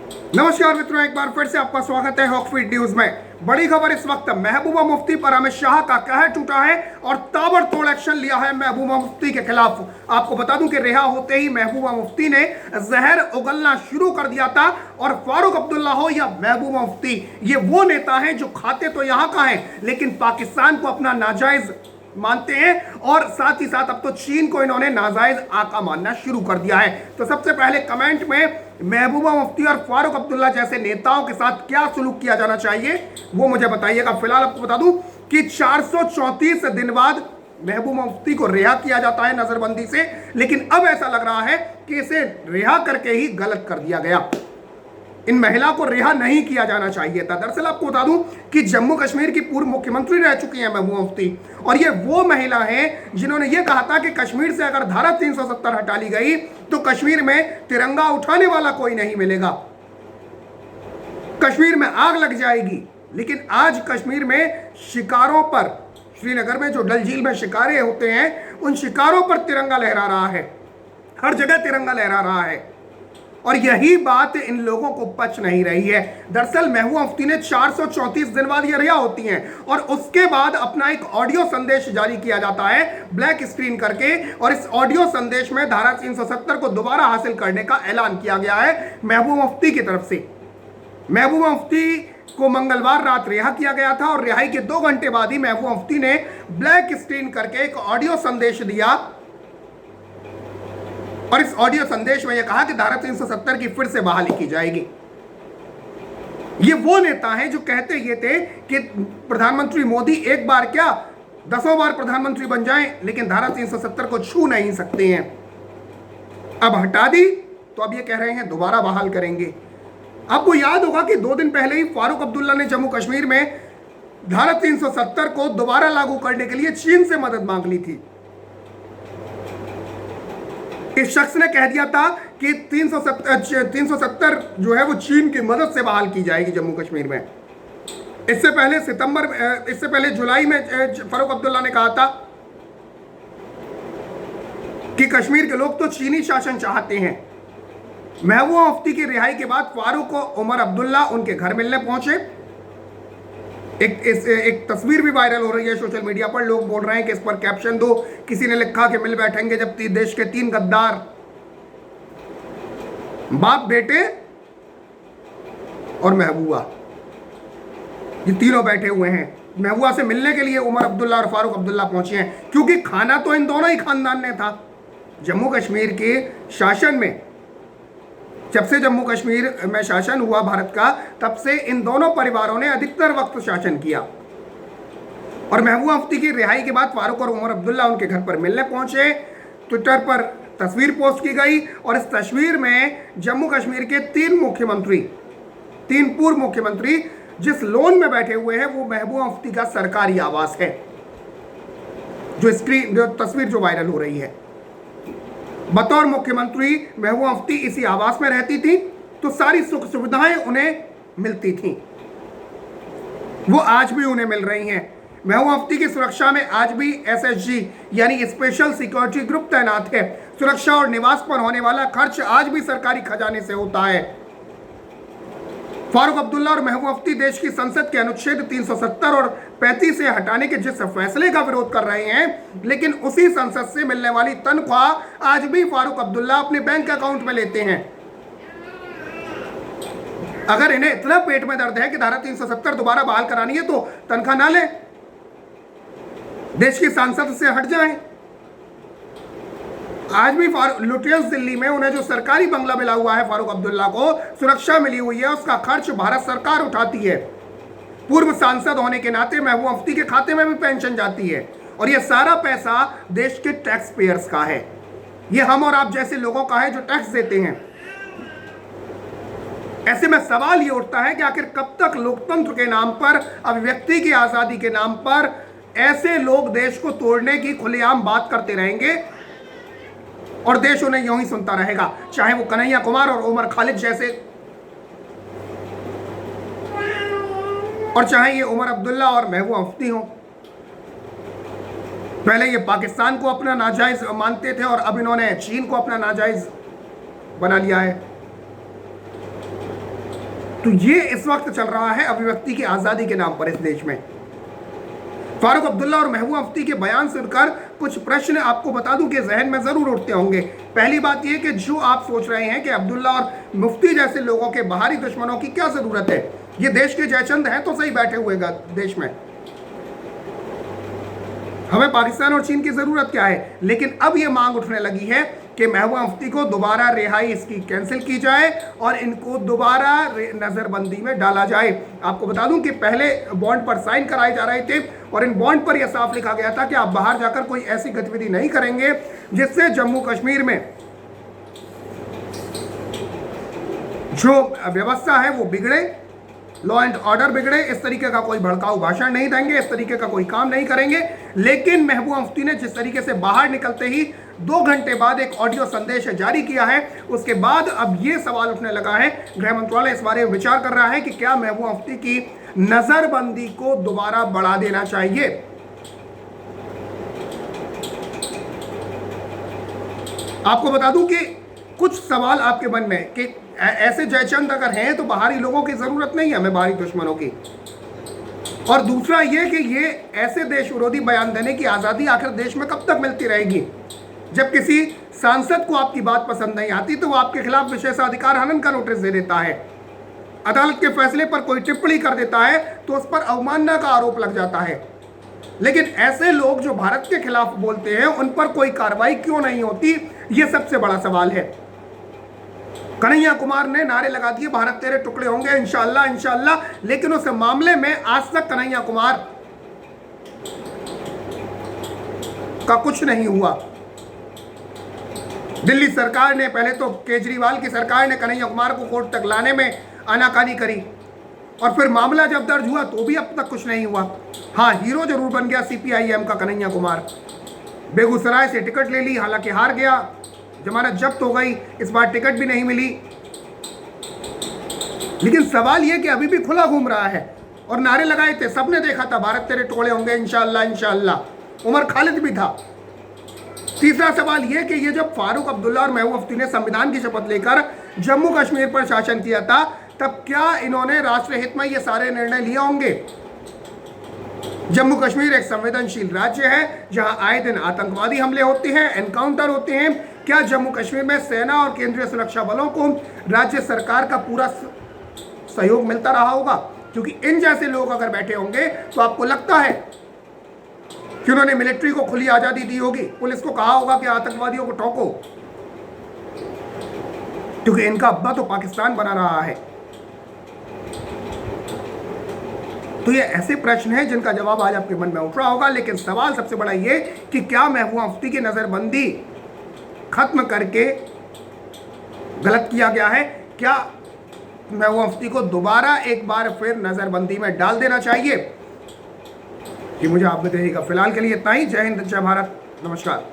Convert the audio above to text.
नमस्कार मित्रों, एक बार फिर से आपका स्वागत है हॉकफीड न्यूज में। बड़ी खबर इस वक्त, महबूबा मुफ्ती पर अमित शाह का कहर टूटा है और ताबड़तोड़ एक्शन लिया है महबूबा मुफ्ती के खिलाफ। आपको बता दूं कि रिहा होते ही महबूबा मुफ्ती ने जहर उगलना शुरू कर दिया था और फारूक अब्दुल्ला हो या महबूबा मुफ्ती, ये वो नेता हैं जो खाते तो यहां का है लेकिन पाकिस्तान को अपना नाजायज मानते हैं और साथ ही साथ अब तो चीन को इन्होंने नाजायज आका मानना शुरू कर दिया है। तो सबसे पहले कमेंट में महबूबा मुफ्ती और फारूक अब्दुल्ला जैसे नेताओं के साथ क्या सुलूक किया जाना चाहिए वो मुझे बताइएगा। फिलहाल आपको बता दूं कि 434 दिन बाद महबूबा मुफ्ती को रिहा किया जाता है नजरबंदी से, लेकिन अब ऐसा लग रहा है कि इसे रिहा करके ही गलत कर दिया गया। इन महिला को रिहा नहीं किया जाना चाहिए था। दरअसल आपको बता दूं कि जम्मू कश्मीर की पूर्व मुख्यमंत्री रह चुकी हैं महबूबा मुफ्ती, और ये वो महिला हैं जिन्होंने ये कहा था कि कश्मीर से अगर धारा 370 हटा ली गई तो कश्मीर में तिरंगा उठाने वाला कोई नहीं मिलेगा, कश्मीर में आग लग जाएगी। लेकिन आज कश्मीर में शिकारों पर, श्रीनगर में जो डल झील में शिकारे होते हैं उन शिकारों पर तिरंगा लहरा रहा है, हर जगह तिरंगा लहरा रहा है, और यही बात इन लोगों को पच नहीं रही है। दरअसल महबूबा मुफ्ती ने 434 दिन बाद ये रिहा होती हैं और उसके बाद अपना एक ऑडियो संदेश जारी किया जाता है ब्लैक स्क्रीन करके, और इस ऑडियो संदेश में धारा 370 को दोबारा हासिल करने का ऐलान किया गया है महबूबा मुफ्ती की तरफ से। महबूबा मुफ्ती को मंगलवार रात रिहा किया गया था और रिहाई के 2 घंटे बाद ही महबूबा मुफ्ती ने ब्लैक स्क्रीन करके एक ऑडियो संदेश दिया, और इस ऑडियो संदेश में यह कहा कि धारा 370 की फिर से बहाली की जाएगी। ये वो नेता हैं जो कहते ये थे कि प्रधानमंत्री मोदी एक बार क्या 10 बार प्रधानमंत्री बन जाएं लेकिन धारा 370 को छू नहीं सकते हैं। अब हटा दी तो अब ये कह रहे हैं दोबारा बहाल करेंगे। आपको याद होगा कि 2 दिन पहले ही फारूक अब्दुल्ला ने जम्मू कश्मीर में धारा 370 को दोबारा लागू करने के लिए चीन से मदद मांग ली थी। इस शख्स ने कह दिया था कि 370 जो है वो चीन की मदद से बहाल की जाएगी जम्मू कश्मीर में। इससे पहले जुलाई में फारूक अब्दुल्ला ने कहा था कि कश्मीर के लोग तो चीनी शासन चाहते हैं। महबूबा मुफ्ती की रिहाई के बाद फारूक और उमर अब्दुल्ला उनके घर मिलने पहुंचे। एक तस्वीर भी वायरल हो रही है सोशल मीडिया पर। लोग बोल रहे हैं कि इस पर कैप्शन दो। किसी ने लिखा कि मिल बैठेंगे जब देश के 3 गद्दार, बाप बेटे और महबूबा, ये तीनों बैठे हुए हैं। महबूबा से मिलने के लिए उमर अब्दुल्ला और फारूक अब्दुल्ला पहुंचे हैं, क्योंकि खाना तो इन दोनों ही खानदान ने था। जम्मू कश्मीर के शासन में, जब से जम्मू कश्मीर में शासन हुआ भारत का, तब से इन दोनों परिवारों ने अधिकतर वक्त शासन किया। और महबूबा मुफ्ती की रिहाई के बाद फारूक और उमर अब्दुल्ला उनके घर पर मिलने पहुंचे। ट्विटर पर तस्वीर पोस्ट की गई और इस तस्वीर में जम्मू कश्मीर के 3 पूर्व मुख्यमंत्री जिस लॉन में बैठे हुए हैं वो महबूबा मुफ्ती का सरकारी आवास है, जो तस्वीर जो वायरल हो रही है। बतौर मुख्यमंत्री महबूबा मुफ्ती इसी आवास में रहती थी, तो सारी सुख सुविधाएं उन्हें मिलती थीं, वो आज भी उन्हें मिल रही हैं। महबूबा मुफ्ती की सुरक्षा में आज भी SSG यानी स्पेशल सिक्योरिटी ग्रुप तैनात है। सुरक्षा और निवास पर होने वाला खर्च आज भी सरकारी खजाने से होता है। फारूक अब्दुल्ला और महबूबा मुफ्ती देश की संसद के अनुच्छेद 370 और 35 से हटाने के जिस फैसले का विरोध कर रहे हैं, लेकिन उसी संसद से मिलने वाली तनख्वाह आज भी फारूक अब्दुल्ला अपने बैंक अकाउंट में लेते हैं। अगर इन्हें इतना पेट में दर्द है कि धारा 370 दोबारा बहाल करानी है तो तनख्वाह ना ले, देश की सांसद से हट जाएं। आज भी लुटियंस दिल्ली में उन्हें जो सरकारी बंगला मिला हुआ है फारूक अब्दुल्ला को, सुरक्षा मिली हुई है, उसका खर्च भारत सरकार उठाती है। पूर्व सांसद होने के नाते महबूबा मुफ्ती के खाते में भी पेंशन जाती है, और यह सारा पैसा देश के टैक्स पेयर्स का है। यह हम और आप जैसे लोगों का है जो टैक्स देते हैं। ऐसे में सवाल ये उठता है कि आखिर कब तक लोकतंत्र के नाम पर, अभिव्यक्ति की आजादी के नाम पर ऐसे लोग देश को तोड़ने की खुलेआम बात करते रहेंगे और देश उन्हें यूं ही सुनता रहेगा, चाहे वो कन्हैया कुमार और उमर खालिद जैसे, और चाहे ये उमर अब्दुल्ला और महबूबा मुफ्ती हो। पहले ये पाकिस्तान को अपना नाजायज मानते थे और अब इन्होंने चीन को अपना नाजायज बना लिया है। तो ये इस वक्त चल रहा है अभिव्यक्ति की आज़ादी के नाम पर इस देश में। फारूक अब्दुल्ला और महबूबा मुफ्ती के बयान सुनकर कुछ प्रश्न आपको बता दूं कि जहन में जरूर उठते होंगे। पहली बात यह कि जो आप सोच रहे हैं कि अब्दुल्ला और मुफ्ती जैसे लोगों के बाहरी दुश्मनों की क्या जरूरत है, ये देश के जयचंद हैं तो सही बैठे हुए देश में, हमें पाकिस्तान और चीन की जरूरत क्या है। लेकिन अब यह मांग उठने लगी है कि महबूबा मुफ्ती को दोबारा रिहाई इसकी कैंसिल की जाए और इनको दोबारा नजरबंदी में डाला जाए। आपको बता दूं कि पहले बॉन्ड पर साइन कराए जा रहे थे और इन बॉन्ड पर यह साफ लिखा गया था कि आप बाहर जाकर कोई ऐसी गतिविधि नहीं करेंगे जिससे जम्मू कश्मीर में जो व्यवस्था है वो बिगड़े, लॉ एंड ऑर्डर बिगड़े। इस तरीके का कोई भड़काऊ भाषण नहीं देंगे, इस तरीके का कोई काम नहीं करेंगे। लेकिन महबूबा मुफ्ती ने जिस तरीके से बाहर निकलते ही 2 घंटे बाद एक ऑडियो संदेश जारी किया है, उसके बाद अब यह सवाल उठने लगा है, गृह मंत्रालय इस बारे में विचार कर रहा है कि क्या महबूबा मुफ्ती की नजरबंदी को दोबारा बढ़ा देना चाहिए। आपको बता दूं कि कुछ सवाल आपके मन में कि ऐसे जयचंद अगर हैं तो बाहरी लोगों की जरूरत नहीं है हमें, बाहरी दुश्मनों की। और दूसरा यह कि ये ऐसे देश विरोधी बयान देने की आजादी आखिर देश में कब तक मिलती रहेगी। जब किसी सांसद को आपकी बात पसंद नहीं आती तो वो आपके खिलाफ विशेषाधिकार हनन का नोटिस दे देता है, अदालत के फैसले पर कोई टिप्पणी कर देता है तो उस पर अवमानना का आरोप लग जाता है। लेकिन ऐसे लोग जो भारत के खिलाफ बोलते हैं उन पर कोई कार्रवाई क्यों नहीं होती, यह सबसे बड़ा सवाल है। कन्हैया कुमार ने नारे लगा दिए भारत तेरे टुकड़े होंगे इंशाअल्लाह इंशाअल्लाह, लेकिन उस मामले में आज तक कन्हैया कुमार का कुछ नहीं हुआ। दिल्ली सरकार ने, पहले तो केजरीवाल की सरकार ने कन्हैया कुमार को कोर्ट तक लाने में आनाकानी करी और फिर मामला जब दर्ज हुआ तो भी अब तक कुछ नहीं हुआ। हाँ, हीरो जरूर बन गया सीपीआईएम का कन्हैया कुमार, बेगूसराय से टिकट ले ली, हालांकि हार गया, जमानत जब्त हो गई, इस बार टिकट भी नहीं मिली। लेकिन सवाल यह कि अभी भी खुला घूम रहा है और नारे लगाए थे, सबने देखा था भारत तेरे टुकड़े होंगे इंशाअल्लाह इंशाअल्लाह, उमर खालिद भी था। तीसरा सवाल यह कि ये जब फारूक अब्दुल्ला और महबूबा मुफ्ती ने संविधान की शपथ लेकर जम्मू कश्मीर पर शासन किया था, तब क्या इन्होंने राष्ट्र हित में ये सारे निर्णय लिए होंगे। जम्मू कश्मीर एक संवेदनशील राज्य है जहां आए दिन आतंकवादी हमले होते हैं, एनकाउंटर होते हैं। क्या जम्मू कश्मीर में सेना और केंद्रीय सुरक्षा बलों को राज्य सरकार का पूरा सहयोग मिलता रहा होगा? क्योंकि इन जैसे लोग अगर बैठे होंगे तो आपको लगता है कि उन्होंने मिलिट्री को खुली आजादी दी होगी, पुलिस को कहा होगा कि आतंकवादियों को ठोको, क्योंकि इनका अब्बा तो पाकिस्तान बना रहा है। तो ये ऐसे प्रश्न हैं जिनका जवाब आज आपके मन में उठ रहा होगा। लेकिन सवाल सबसे बड़ा ये कि क्या महबूबा मुफ्ती की नजरबंदी खत्म करके गलत किया गया है? क्या महबूबा मुफ्ती को दोबारा एक बार फिर नजरबंदी में डाल देना चाहिए? कि मुझे आप बताइएगा। फिलहाल के लिए इतना ही। जय हिंद, जय भारत, नमस्कार।